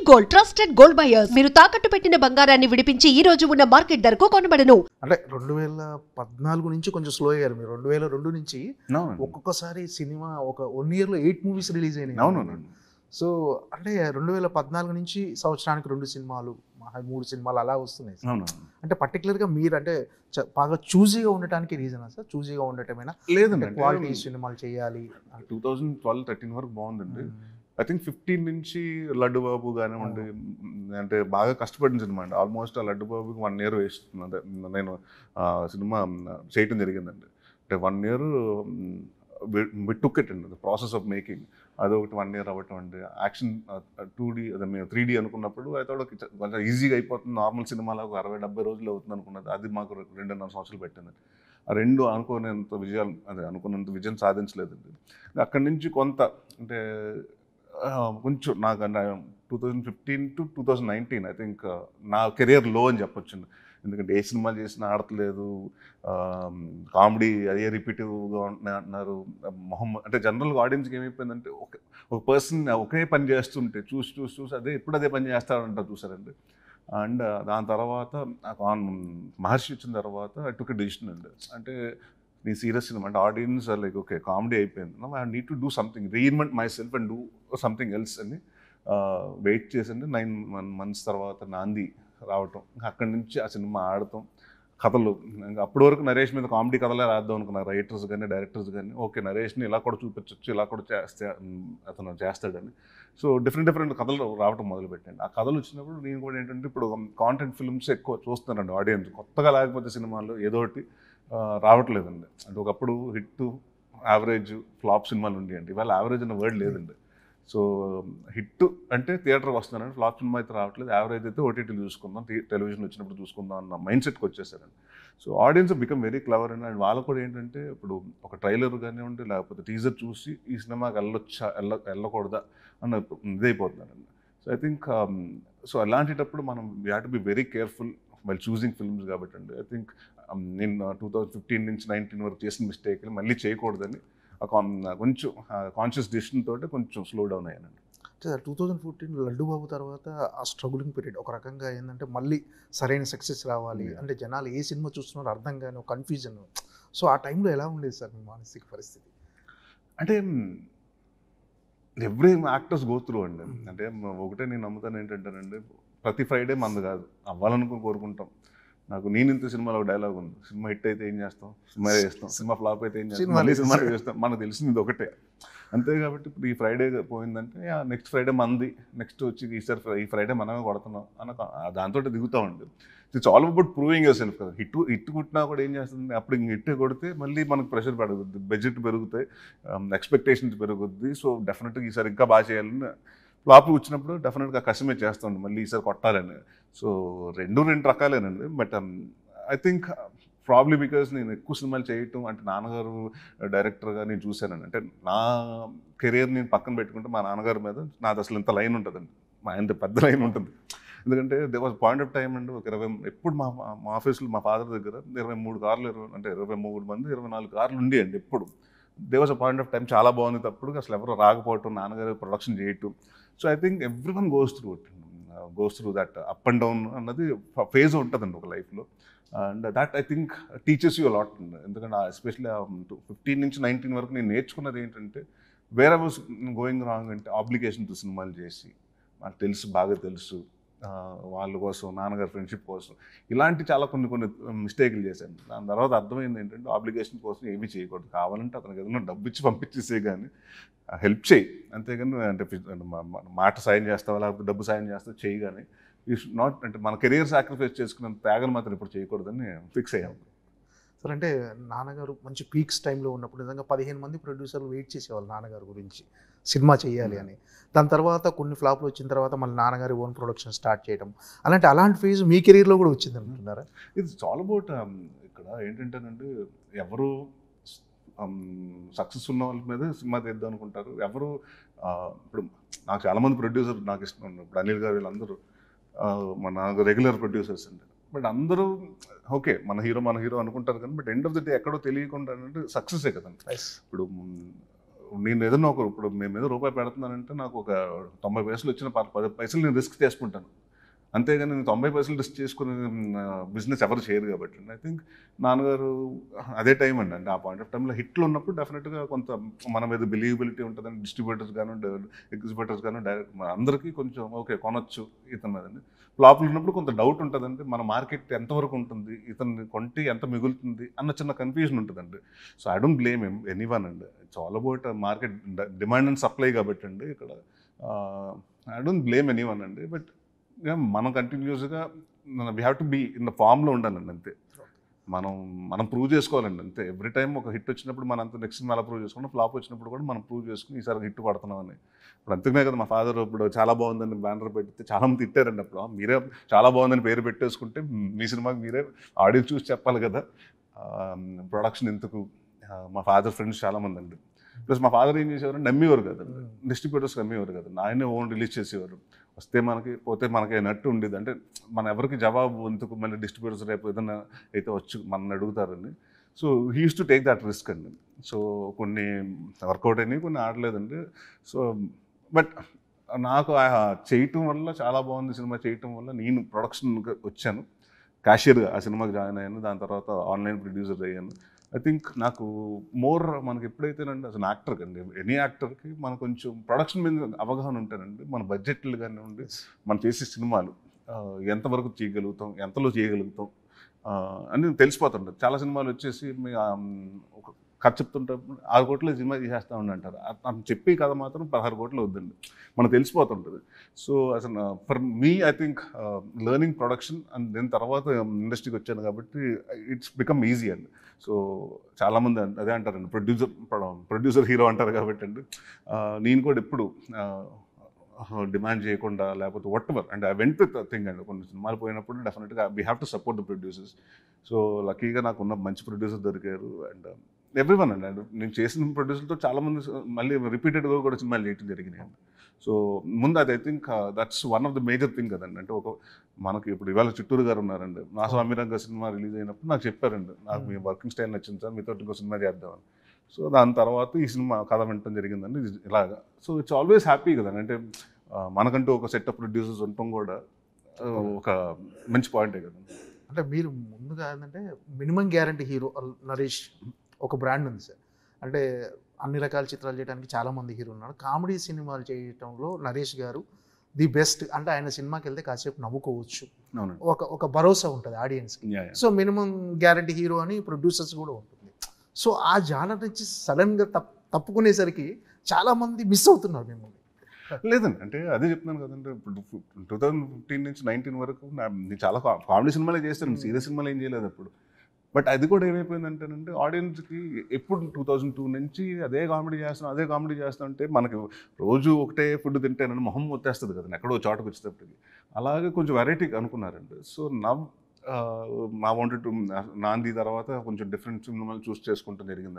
Gold trusted gold buyers. మీరు తాకట్టు పెట్టిన బంగారాన్ని విడిపించి ఈ రోజు ఉన్న మార్కెట్ ధరకు కొనబడను. అంటే 2014 నుంచి కొంచెం స్లో అయ్యారు మీరు. 2002 నుంచి ఒక్కొక్కసారి సినిమా ఒక 1 yearలో 8 movies రిలీజ్ అయినాయి. అవును. సో అంటే 2014 నుంచి సంవత్సరానికి 2 సినిమాలు 3 సినిమాలు అలా వస్తున్నాయి. అంటే పర్టికులర్గా మీరు అంటే బాగా చూజీగా ఉండటానికి రీజనా సార్? చూజీగా ఉండటమేనా? లేదండి, క్వాలిటీ సినిమాలు చేయాలి. 2012-13 వరకు బాగుందండి. ఐ థింక్ 15 నుంచి లడ్డు బాబు కానివ్వండి, అంటే బాగా కష్టపడిన సినిమా అండి. ఆల్మోస్ట్ ఆ లడ్డు బాబుకి 1 year వేస్తున్నాను నేను సినిమా చేయటం జరిగిందండి. అంటే 1 year టుక్ ఇట్ అండి, ద ప్రాసెస్ ఆఫ్ మేకింగ్. అదొకటి 1 year అవ్వటం అండి. యాక్షన్ 2D అదే మేము 3D అనుకున్నప్పుడు అయితే కొంచెం ఈజీగా అయిపోతుంది. నార్మల్ సినిమాలో ఒక 60-70 రోజులు అవుతుంది అనుకున్నది, అది మాకు 2.5 సంవత్సరాలు పెట్టిందండి. ఆ 2 అనుకున్నంత విజయం సాధించలేదండి. అక్కడి నుంచి కొంత అంటే కొంచెం నాకు 2015 to 2019 ఐ థింక్ నా కెరియర్ లో అని చెప్పొచ్చు. ఎందుకంటే ఏ సినిమా చేసినా ఆడతలేదు, కామెడీ అదే రిపీటివ్గా ఉంటున్నాయి అంటున్నారు. అంటే జనరల్గా ఆడియన్స్కి ఏమైపోయిందంటే ఒక పర్సన్ ఒకే పని చేస్తుంటే చూసి అదే ఎప్పుడు అదే పని చేస్తాడంటారు చూసారండి. అండ్ దాని తర్వాత మహర్షి వచ్చిన తర్వాత ఐ టుక్ ఎ డెసిషన్ అండి. అంటే నీ సీరియస్ సినిమా అంటే ఆడియన్స్ లైక్ ఓకే కామెడీ అయిపోయింది, I need to do something, reinvent my self and do something else అని వెయిట్ చేసండి. 9 months తర్వాత నాంది రావటం, అక్కడి నుంచి ఆ సినిమా ఆడటం, కథలు. ఇంకా అప్పటి వరకు నరేష్ మీద కామెడీ కథలే రాద్దాం అనుకున్నారు రైటర్స్ కానీ డైరెక్టర్స్ కానీ. ఓకే నరేష్ని ఇలా కూడా చూపించవచ్చు, ఇలా కూడా అతను చేస్తాడని. సో డిఫరెంట్ కథలు రావటం మొదలుపెట్టండి. ఆ కథలు వచ్చినప్పుడు నేను కూడా ఏంటంటే ఇప్పుడు కాంటెంట్ ఫిల్మ్స్ ఎక్కువ చూస్తున్నానండి. ఆడియన్స్ కొత్తగా లేకపోతే సినిమాలు ఏదోటి రావట్లేదండి. అంటే ఒకప్పుడు హిట్ యావరేజ్ ఫ్లాప్ సినిమాలు ఉండేయండి. ఇవాళ యావరేజ్ అన్న వర్డ్ లేదండి. సో హిట్ అంటే థియేటర్కి వస్తున్నారండి, ఫ్లాప్ సినిమా అయితే రావట్లేదు, యావరేజ్ అయితే ఓటీటీలు చూసుకుందాం, టెలివిజన్ వచ్చినప్పుడు చూసుకుందాం అన్న మైండ్ సెట్కి వచ్చేసారండి. So audience become very clever and వాళ్ళు కూడా ఏంటంటే ఇప్పుడు ఒక ట్రైలర్ కానివ్వండి లేకపోతే టీజర్ చూసి ఈ సినిమాకి వెళ్ళకూడదా అన్న ఇదైపోతున్నారండి. సో ఐ థింక్ సో అలాంటిటప్పుడు మనం we have to be very careful while choosing films కాబట్టి అండి. ఐ థింక్ నేను 2015 నుంచి 2019 వరకు చేసిన మిస్టేక్ని మళ్ళీ చేయకూడదని కొంచెం కాన్షియస్ డిసిషన్ తోటి కొంచెం స్లో డౌన్ అయ్యానండి. 2014 లడ్డు బాబు తర్వాత ఆ స్ట్రగులింగ్ పీరియడ్ ఒక రకంగా ఏంటంటే మళ్ళీ సరైన సక్సెస్ రావాలి అంటే జనాలు ఏ సినిమా చూస్తున్నారో అర్థం కాని కన్ఫ్యూజన్. సో ఆ టైంలో ఎలా ఉండేది సార్ మీ మానసిక పరిస్థితి? అంటే ఎవ్రీ యాక్టర్స్ గో త్రూ అండి. అంటే ఒకటే నేను నమ్ముతాను ఏంటంటేనండి, ప్రతి ఫ్రైడే మంది కాదు, అవ్వాలనుకుని కోరుకుంటాం. నాకు నేను ఇంత సినిమాలో ఒక డైలాగ్ ఉంది, సినిమా హిట్ అయితే ఏం చేస్తాం, సినిమా చేస్తాం, సినిమా ఫ్లాప్ అయితే ఏం చేస్తాం, మళ్ళీ సినిమా చేస్తాం. మనకు తెలిసింది ఒకటే అంతే. కాబట్టి ఇప్పుడు ఈ ఫ్రైడే పోయిందంటే నెక్స్ట్ ఫ్రైడే మంది, నెక్స్ట్ వచ్చి ఈ ఫ్రైడే మనమే కొడుతున్నాం అన్న దాంతో దిగుతామండి. It's all about proving yourself కదా. హిట్ కొట్టినా కూడా ఏం చేస్తుంది, అప్పుడు ఇంక హిట్ కొడితే మళ్ళీ మనకు ప్రెషర్ పెరుగుద్ది, బడ్జెట్ పెరుగుతాయి, ఎక్స్పెక్టేషన్స్ పెరుగుద్ది. సో డెఫినెట్గా ఈసారి ఇంకా బాగా చేయాలని, ఫ్లాప్ వచ్చినప్పుడు డెఫినెట్గా కష్టమే చేస్తాండి మళ్ళీ ఈసారి కొట్టాలని. సో రెండు రకాలేనండి. But I think probably because నేను ఎక్కువ సినిమాలు చేయటం అంటే నాన్నగారు డైరెక్టర్గా నేను చూశానండి. అంటే నా కెరియర్ నేను పక్కన పెట్టుకుంటే మా నాన్నగారి మీద నాది అసలు ఇంత లైన్ ఉంటుందండి, మా ఇంత పెద్ద లైన్ ఉంటుంది. ఎందుకంటే they was point of time అండి, ఒక 20 ఎప్పుడు మా ఆఫీస్లో మా ఫాదర్ దగ్గర 23 కార్లు అంటే 23 మంది 24 కార్లు ఉండి అండి ఎప్పుడు. They was a point of time చాలా బాగుంది. తప్పుడు అసలు ఎవరు రాకపోవటం, నాన్నగారు ప్రొడక్షన్ చేయటం. So I think every one goes through that up and down అన్నది ఫేజ్ ఉంటుందండి ఒక లైఫ్లో. And that I think teachers you a lot. ఎందుకంటే ఎస్పెషల్లీ 15 నుంచి 19 వరకు నేను నేర్చుకున్నది ఏంటంటే, where I was going wrong అంటే ఆబ్లిగేషన్తో సినిమాలు చేసి నాకు బాగా తెలుసు వాళ్ళ కోసం, నాన్నగారి ఫ్రెండ్షిప్ కోసం ఇలాంటి చాలా కొన్ని మిస్టేక్లు చేశాను. దాని తర్వాత అర్థమైంది ఏంటంటే ఆబ్లిగేషన్ కోసం ఏమీ చేయకూడదు, కావాలంటే అతనికి ఏదైనా డబ్బు ఇచ్చి పంపించేసే కానీ హెల్ప్ చేయి, అంతేగాని అంటే మాట సాయం చేస్తావా లేకపోతే డబ్బు సాయం చేస్తావా చేయి, కానీ యూ షుడ్ నాట్ అంటే మన కెరియర్ సాక్రిఫైస్ చేసుకున్న త్యాగం మాత్రం ఇప్పుడు చేయకూడదని ఫిక్స్ అయ్యాము. సార్ అంటే నాన్నగారు మంచి పీక్స్ టైంలో ఉన్నప్పుడు నిజంగా 15 మంది ప్రొడ్యూసర్లు వెయిట్ చేసేవాళ్ళు నాన్నగారు గురించి సినిమా చేయాలి అని. దాని తర్వాత కొన్ని ఫ్లాప్లు వచ్చిన తర్వాత మళ్ళీ నాన్నగారి ఓన్ ప్రొడక్షన్ స్టార్ట్ చేయడం, అలాంటి ఫేజ్ మీ కెరీర్లో కూడా వచ్చింది అనుకుంటున్నారా? ఇది చాలా అబౌట్ ఇక్కడ ఏంటంటేనండి, ఎవరు సక్సెస్ ఉన్న వాళ్ళ మీద సినిమా తీద్దాం అనుకుంటారు. ఎవరు ఇప్పుడు నాకు చాలామంది ప్రొడ్యూసర్ నాకు ఇష్టం, ఇప్పుడు అనిల్ గారు వీళ్ళందరూ మన రెగ్యులర్ ప్రొడ్యూసర్స్ అండి. బట్ అందరూ ఓకే మన హీరో అనుకుంటారు కానీ but end of the day ఎక్కడో తెలియకుండా అంటే సక్సెసే కదండి. ఇప్పుడు నేను ఏదైనా ఇప్పుడు మేము ఏదో రూపాయి పెడుతున్నానంటే నాకు ఒక 90 పైసలు వచ్చిన 10 పైసలు నేను రిస్క్ చేసుకుంటాను. అంతేగాని నేను 90 పైసలు రిస్క్ చేసుకుని బిజినెస్ ఎవరు చేయరు కాబట్టి ఐ థింక్ నాన్నగారు అదే టైం అండి ఆ పాయింట్ ఆఫ్ టైంలో హిట్లు ఉన్నప్పుడు డెఫినెట్గా కొంత మన మీద బిలీవబిలిటీ ఉంటుందని డిస్ట్రిబ్యూటర్స్ కానీ ఎగ్జిబ్యూటర్స్ కానీ డైరెక్ట్ అందరికీ కొంచెం ఓకే కొనొచ్చు ఇతని మీదండి. ఫ్లాప్లు ఉన్నప్పుడు కొంత డౌట్ ఉంటుందండి, మన మార్కెట్ ఎంతవరకు ఉంటుంది, ఇతన్ని కొంటే ఎంత మిగులుతుంది అన్న చిన్న కన్ఫ్యూజన్ ఉంటుందండి. So I don't blame anyone అండి. It's all about market demand and supply కాబట్టి అండి ఇక్కడ ఐ డోంట్ బ్లేమ్ ఎనీవన్ అండి. బట్ మనం కంటిన్యూస్గా we have to be in the ఫామ్లో ఉండాలండి అంతే. మనం ప్రూవ్ చేసుకోవాలండి అంతే. ఎవ్రీ టైం ఒక హిట్ వచ్చినప్పుడు మనం అంత నెక్స్ట్ సినిమా అలా ప్రూవ్ చేసుకుంటాం, ఫ్లాప్ వచ్చినప్పుడు కూడా మనం ప్రూవ్ చేసుకుని ఈసారి హిట్ పడుతున్నామని. ఇప్పుడు అంతకునే కదా మా ఫాదర్ ఇప్పుడు చాలా బాగుందని బ్యానర్ పెడితే చాలామంది తిట్టారండి. అప్పుడు మీరే చాలా బాగుందని పేరు పెట్టేసుకుంటే మీ సినిమాకి మీరే ఆడియన్స్ చూసి చెప్పాలి కదా ప్రొడక్షన్ ఎందుకు. మా ఫాదర్ ఫ్రెండ్స్ చాలామంది అండి. ప్లస్ మా ఫాదర్ ఏం చేసేవారు, నమ్మేవారు కదండి, డిస్ట్రిబ్యూటర్స్ నమ్మేవారు కదా, ఆయనే ఓన్ రిలీజ్ చేసేవారు. వస్తే మనకి పోతే మనకి నట్టు ఉండేది. అంటే మన ఎవరికి జవాబు ఎందుకు, మళ్ళీ డిస్ట్రిబ్యూటర్స్ రేపు ఏదైనా అయితే వచ్చి మనల్ని అడుగుతారని. So he uses to take that risk అండి. సో కొన్ని వర్కౌట్ అయినాయి, కొన్ని ఆడలేదండి. సో బట్ నాకు చేయటం వల్ల చాలా బాగుంది సినిమా చేయటం వల్ల నేను ప్రొడక్షన్కి వచ్చాను, క్యాషియర్గా ఆ సినిమాకి జాయిన్ అయ్యాను. దాని తర్వాత ఆన్లైన్ ప్రొడ్యూసర్ అయ్యాను. ఐ థింక్ నాకు మోర్ మనకి ఎప్పుడైతేనండి అసలు యాక్టర్కి అండి, ఎనీ యాక్టర్కి మనకు కొంచెం ప్రొడక్షన్ మీద అవగాహన ఉంటానండి. మన బడ్జెట్లు కానివ్వండి, మనం చేసే సినిమాలు ఎంతవరకు చేయగలుగుతాం, ఎంతలో చేయగలుగుతాం అని తెలిసిపోతుంటుంది. చాలా సినిమాలు వచ్చేసి ఒక కథ చెప్తుంటే 6 కోట్ల సినిమా చేసేస్తామని అంటారు. అతను చెప్పే కథ మాత్రం 16 కోట్లు వద్దండి, మనకు తెలిసిపోతుంటుంది. సో అసలు for me I think learning production and నేను తర్వాత ఇండస్ట్రీకి వచ్చాను కాబట్టి ఇట్స్ బికమ్ ఈజీ అండి. సో చాలామంది అదే అంటారండి, ప్రొడ్యూసర్ హీరో అంటారు కాబట్టి అండి. నేను కూడా ఎప్పుడు డిమాండ్ చేయకుండా లేకపోతే what ever and I went with thing అండి. కొన్ని సినిమాలు పోయినప్పుడు డెఫినెట్గా we have to support the producers. So లక్కీగా నాకు ఉన్న మంచి ప్రొడ్యూసర్ దొరికారు అండ్ ఎవ్రీవన్ అండి. అండ్ నేను చేసిన ప్రొడ్యూసర్తో చాలామంది మళ్ళీ రిపీటెడ్గా కూడా సినిమాలు చేయడం జరిగినాయి అండి. సో ముందు అది I think that's one of the major thing కదండి. అంటే మనకి ఇప్పుడు ఇవాళ చిట్టూరు గారు ఉన్నారండి, నా స్వామిరంగ సినిమా రిలీజ్ అయినప్పుడు నాకు చెప్పారండి, నాకు మీ వర్కింగ్ స్టైల్ నచ్చింది సార్, మీతో ఇంకో సినిమా చేద్దామని. సో దాని తర్వాత ఈ సినిమా కథ వినటం జరిగిందండి ఇలాగా. సో ఇట్స్ ఆల్వేస్ హ్యాపీ కదండి. అంటే మనకంటూ ఒక సెట్ ఆఫ్ ప్రొడ్యూసర్స్ ఉండటం కూడా ఒక మంచి పాయింటే కదండి. అంటే మీరు ముందుగా ఏంటంటే మినిమం గ్యారంటీ హీరో నరేష్ ఒక బ్రాండ్ ఉంది సార్. అంటే అన్ని రకాల చిత్రాలు చేయడానికి చాలామంది హీరో ఉన్నారు. కామెడీ సినిమాలు చేయటంలో నరేష్ గారు ది బెస్ట్. అంటే ఆయన సినిమాకి వెళ్తే కాసేపు నవ్వుకోవచ్చు, ఒక భరోసా ఉంటుంది ఆడియన్స్కి. సో మినిమం గ్యారంటీ హీరో అని ప్రొడ్యూసర్స్ కూడా ఉంటుంది. సో ఆ జానర్ నుంచి సడన్గా తప్పుకునేసరికి చాలామంది మిస్ అవుతున్నారు మిమ్మల్ని. లేదండి, అంటే అదే చెప్తున్నాను కదండి. ఇప్పుడు 2015 నుంచి 19 వరకు నేను చాలా కామెడీ సినిమాలే చేస్తాను, సీరియస్ సినిమాలు ఏం చేయలేదు అప్పుడు. బట్ అది కూడా ఏమైపోయిందంటేనంటే ఆడియన్స్కి ఎప్పుడు 2002 నుంచి అదే కామెడీ చేస్తాం అంటే మనకి రోజు ఒకటే ఫుడ్ తింటేనని మొహం వచ్చేస్తుంది కదండి ఎక్కడో చోటకు వచ్చేటప్పటికి. అలాగే కొంచెం వెరైటీ అనుకున్నారండి. సో నా వాంటెడ్ టు నాంది తర్వాత కొంచెం డిఫరెంట్ సినిమాలు చూస్ చేసుకుంటూ జరిగిందండి.